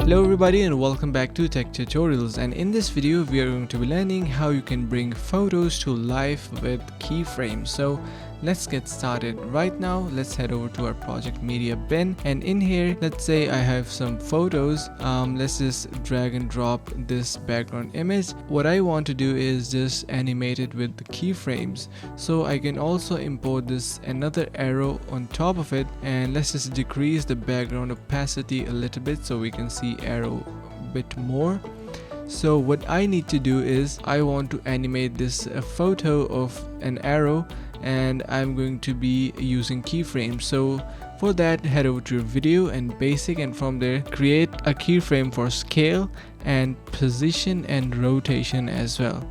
Hello everybody and welcome back to Tech Tutorials, and in this video we are going to be learning how you can bring photos to life with keyframes. So let's get started. Right now let's head over to our project media bin, and in here let's say I have some photos. Let's just drag and drop this background image. What I want to do is just animate it with the keyframes, so I can also import this another arrow on top of it, and let's just decrease the background opacity a little bit so we can see arrow a bit more. So what I need to do is I want to animate this photo of an arrow, and I'm going to be using keyframes. So for that, head over to your video and basic, and from there create a keyframe for scale and position and rotation as well.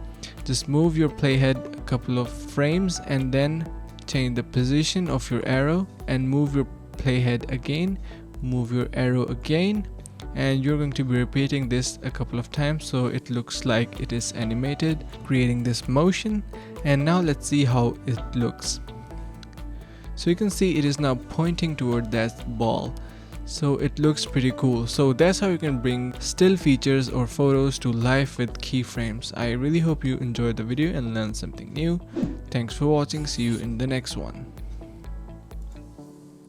Just move your playhead a couple of frames and then change the position of your arrow, and move your playhead again, move your arrow again, and you're going to be repeating this a couple of times so it looks like it is animated, creating this motion. And now let's see how it looks. So you can see it is now pointing toward that ball, so it looks pretty cool. So that's how you can bring still features or photos to life with keyframes. I really hope you enjoyed the video and learned something new. Thanks for watching. See you in the next one.